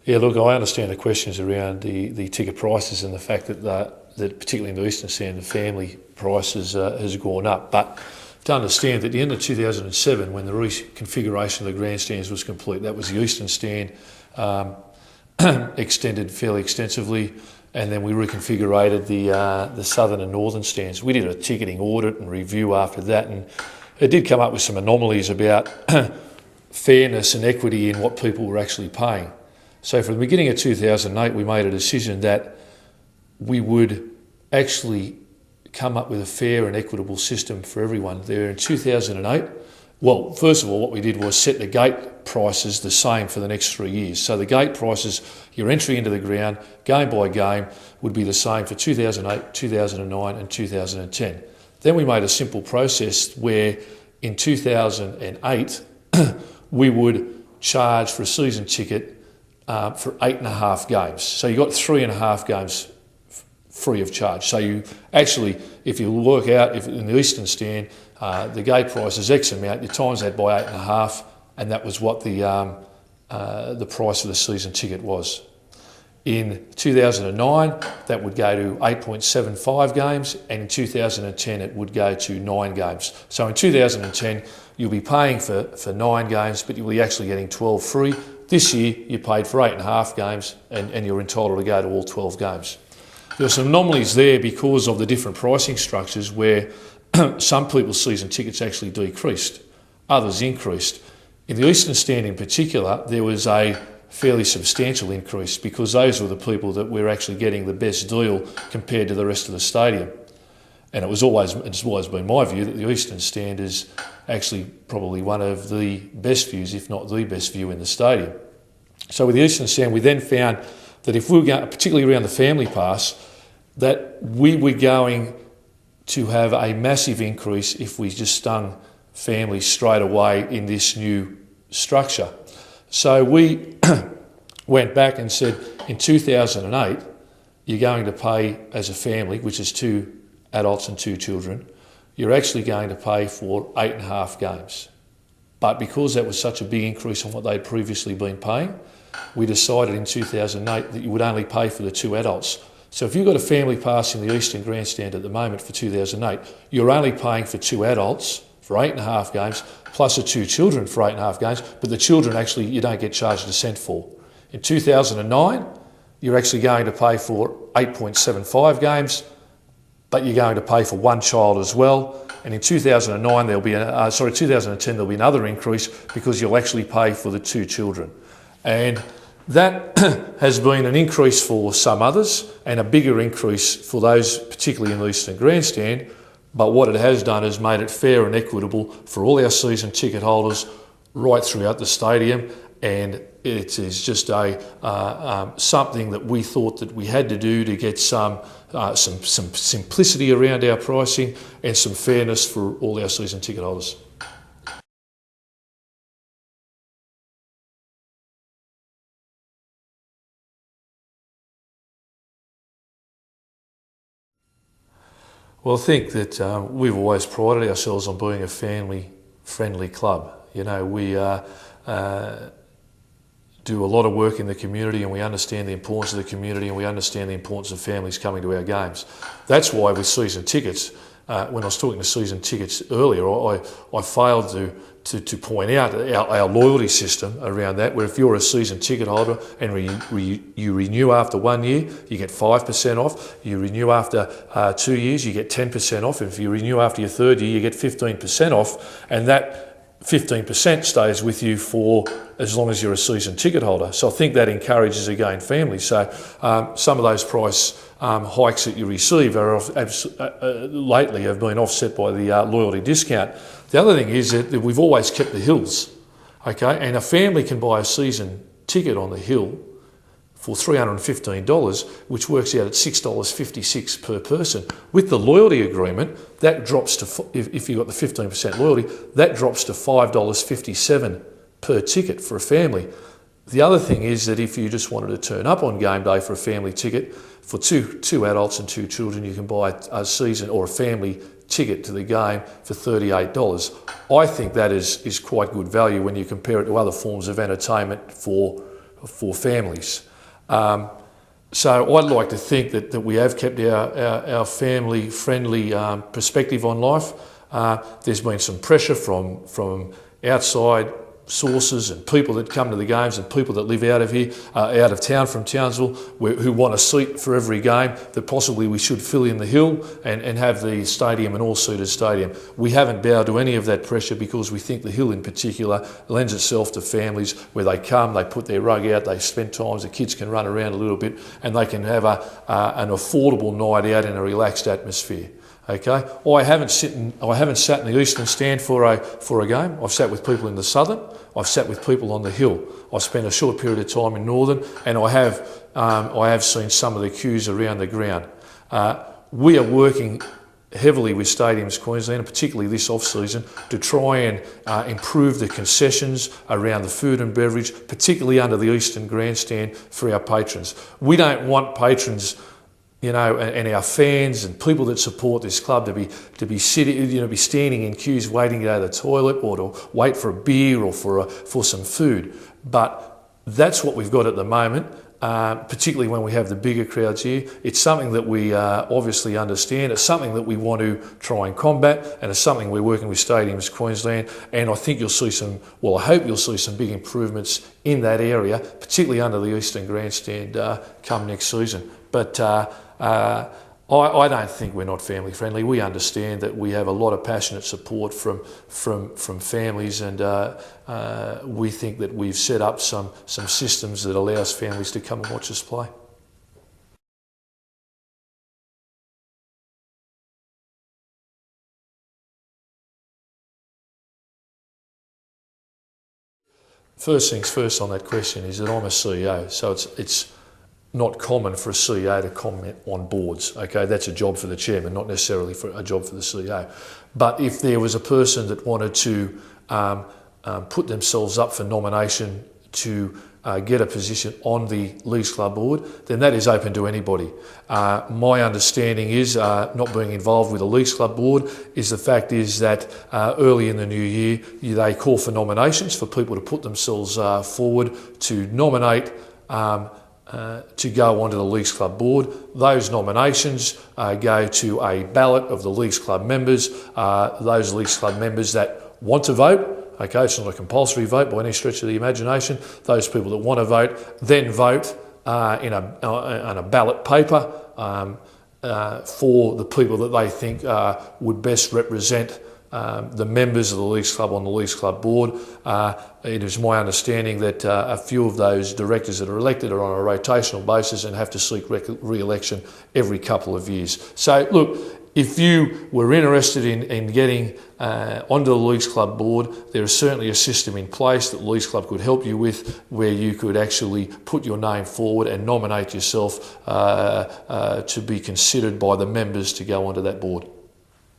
Yeah, look, I understand the questions around the ticket prices and the fact that particularly in the Eastern Stand, the family prices has gone up. But to understand that at the end of 2007, when the reconfiguration of the grandstands was complete, that was the Eastern Stand extended fairly extensively, and then we reconfigured the Southern and Northern stands. We did a ticketing audit and review after that, and it did come up with some anomalies about fairness and equity in what people were actually paying. So from the beginning of 2008, we made a decision that we would actually come up with a fair and equitable system for everyone. There in 2008, well, first of all, what we did was set the gate prices the same for the next 3 years. So the gate prices, your entry into the ground, game by game, would be the same for 2008, 2009 and 2010. Then we made a simple process where in 2008, we would charge for a season ticket for 8.5 games. So you got 3.5 games free of charge. So you actually, if you work out, if in the Eastern Stand, the gate price is X amount, you times that by 8.5, and that was what the price of the season ticket was. In 2009, that would go to 8.75 games, and in 2010, it would go to 9 games. So in 2010, you'll be paying for 9 games, but you'll be actually getting 12 free. This year, you paid for 8.5 games, and you're entitled to go to all 12 games. There are some anomalies there because of the different pricing structures where some people's season tickets actually decreased, others increased. In the Eastern Stand in particular, there was a fairly substantial increase because those were the people that were actually getting the best deal compared to the rest of the stadium. And it's always been my view that the Eastern Stand is actually probably one of the best views, if not the best view in the stadium. So with the Eastern Stand, we then found that if we were going, particularly around the family pass, that we were going to have a massive increase if we just stung families straight away in this new structure. So we went back and said, in 2008, you're going to pay as a family, which is 2 adults and 2 children, you're actually going to pay for 8.5 games. But because that was such a big increase on what they'd previously been paying, we decided in 2008 that you would only pay for the 2 adults. So if you've got a family pass in the Eastern Grandstand at the moment for 2008, you're only paying for 2 adults for 8.5 games, plus the 2 children for 8.5 games, but the children actually you don't get charged a cent for. In 2009, you're actually going to pay for 8.75 games, but you're going to pay for 1 child as well. And in 2009, 2010, there'll be another increase because you'll actually pay for the 2 children. And that has been an increase for some others and a bigger increase for those, particularly in the Eastern Grandstand. But what it has done is made it fair and equitable for all our season ticket holders right throughout the stadium. And it is just something that we thought that we had to do to get some simplicity around our pricing and some fairness for all our season ticket holders. Well, I think that we've always prided ourselves on being a family-friendly club. You know, we do a lot of work in the community, and we understand the importance of the community, and we understand the importance of families coming to our games. That's why with season tickets, when I was talking to season tickets earlier, I failed to point out our loyalty system around that, where if you're a season ticket holder and you renew after 1 year, you get 5% off. You renew after 2 years, you get 10% off. And if you renew after your 3rd year, you get 15% off. And that 15% stays with you for as long as you're a season ticket holder. So I think that encourages, again, families. So some of those price hikes that you receive lately have been offset by the loyalty discount. The other thing is that we've always kept the hills, okay? And a family can buy a season ticket on the hill for $315, which works out at $6.56 per person. With the loyalty agreement, that drops to, if you've got the 15% loyalty, that drops to $5.57 per ticket for a family. The other thing is that if you just wanted to turn up on game day for a family ticket, for two adults and 2 children, you can buy a season or a family ticket to the game for $38. I think that is quite good value when you compare it to other forms of entertainment for for families. So I'd like to think that we have kept our family-friendly perspective on life. There's been some pressure from outside sources and people that come to the games and people that live out of here, out of town from Townsville, who want a seat for every game, that possibly we should fill in the hill and have the stadium an all-seated stadium. We haven't bowed to any of that pressure because we think the hill in particular lends itself to families where they come, they put their rug out, they spend time, the kids can run around a little bit and they can have an affordable night out in a relaxed atmosphere. Okay, I haven't sat in the eastern stand for a game. I've sat with people in the southern. I've sat with people on the hill. I've spent a short period of time in northern, and I have seen some of the queues around the ground. We are working heavily with Stadiums Queensland, particularly this off-season, to try and improve the concessions around the food and beverage, particularly under the eastern grandstand for our patrons. We don't want patrons, and our fans and people that support this club to be sitting, be standing in queues waiting to go to the toilet or to wait for a beer or for some food. But that's what we've got at the moment, particularly when we have the bigger crowds here. It's something that we obviously understand. It's something that we want to try and combat, and it's something we're working with Stadiums Queensland. And I think I hope you'll see some big improvements in that area, particularly under the eastern grandstand come next season. But I don't think we're not family friendly. We understand that we have a lot of passionate support from families, and we think that we've set up some systems that allows families to come and watch us play. First things first on that question is that I'm a CEO, so it's not common for a CEO to comment on boards. Okay, that's a job for the chairman, not necessarily for a job for the CEO. But if there was a person that wanted to put themselves up for nomination to get a position on the Leagues Club board, then that is open to anybody. My understanding is, not being involved with the Leagues Club board, is the fact is that early in the new year, they call for nominations for people to put themselves forward to nominate to go onto the Leagues Club board. Those nominations go to a ballot of the Leagues Club members. Those Leagues Club members that want to vote, okay, it's not a compulsory vote by any stretch of the imagination. Those people that want to vote then vote in a ballot paper for the people that they think would best represent the members of the Leagues Club on the Leagues Club board. It is my understanding that a few of those directors that are elected are on a rotational basis and have to seek re-election every couple of years. So look, if you were interested in getting onto the Leagues Club board, there is certainly a system in place that the Leagues Club could help you with, where you could actually put your name forward and nominate yourself to be considered by the members to go onto that board.